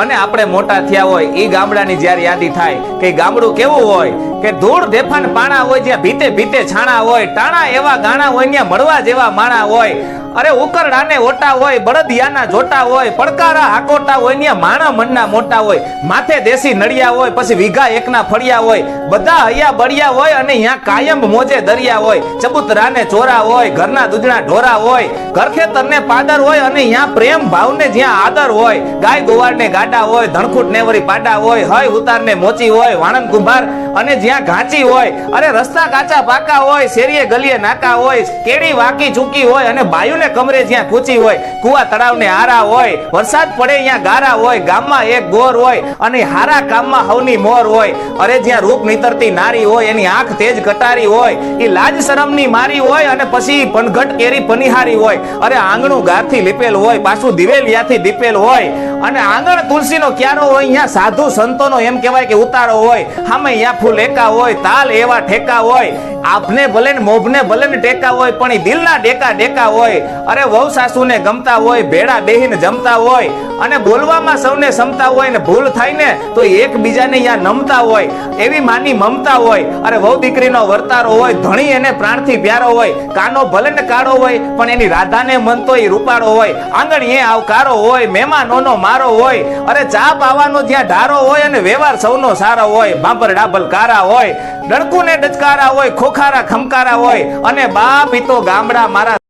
અને આપણે મોટા થયા હોય એ ગામડાની જ્યારે યાદી થાય કે ગામડું કેવું હોય કે ધૂળ ઢેફાન પાણા હોય, જ્યાં ભીતે ભીતે છાણા હોય, ટાણા એવા ગાણા હોય, ત્યાં મળવા જેવા માણા હોય, અરે ઉકરડાને ઓટા હોય, બળદિયાના જોટા હોય, પડકારા હાકોટા હોય, ત્યાં માણા મનના મોટા હોય, માથે દેશી નડિયા હોય, પછી વીઘા એકના ફળિયા હોય, બધા હૈયા બળિયા હોય, અને ત્યાં કાયમ મોજે દરિયા હોય, ચબુતરાને ચોરા હોય, ઘરના દૂધના ઢોરા હોય, ઘર ખેતરને પાદર હોય, અને ત્યાં પ્રેમ ભાવને જ્યાં આદર હોય, ગાય ગોવાળને ગાડા હોય, ધણખૂટ નેવરી પાડા હોય, હય ઉતારને મોચી હોય, વાણંદ કુંભાર અને જ્યાં ઘાંચી હોય, અરે રસ્તા કાચા પાકા હોય, શેરીએ ગલીએ નાકા હોય, કેડી વાકી ચૂકી હોય, અને બાયુને કમરે જ્યાં કૂચી હોય, કુવા તળાવને આરા હોય, વરસાદ પડે ત્યાં ગારા હોય, ગામમાં એક ગોર હોય, અને હારા કામમાં હવની મોર હોય, અરે જ્યાં રૂપ નીતરતી નારી હોય, એની આંખ તેજ કટારી હોય, એ લાજ શરમની મારી હોય, અને પછી પનઘટ કેરી પનિહારી હોય, અરે આંગણું ગારથી લીપેલ હોય, પાછું દિવેલિયાથી દીપેલ હોય, અને આંગણ તુલસીનો ક્યારો હોય, અહીંયા સાધુ સંતોનો એમ કહેવાય કે ઉતારો હોય, સામે અહીંયા ફૂલ એકા હોય, તાલ એવા ઠેકા હોય, આપને ભલે ને મોભને ભલે ને ટેકા હોય, પણ એ દિલના ડેકા ડેકા હોય, અરે વહુ સાસુને ગમતા હોય, ભેડા બેહીને જમતા હોય, અને બોલવામાં સૌને ક્ષમતા હોય, ને ભૂલ થાય ને તો એકબીજાને અહીંયા નમતા હોય, એવી માની મમતા હોય, અરે વહુ દીકરીનો વર્તારો હોય, ધણી એને પ્રાણથી પ્યારો હોય, કાનો ભલે ને કાળો હોય, પણ એની રાધાને મન તો એ રૂપાળો હોય, આંગણીએ આવકારો હોય, મહેમાનોનો મારો હોય, અરે ચા પાવાનો જ્યાં ઢારો હોય, અને વ્યવહાર સૌનો સારો હોય, બાંભર ડાભલ કારા હોય, ડણકુને ડચકારા હોય, ખોખારા ખમકારા હોય, અને બાપ ઈ તો ગામડા મારા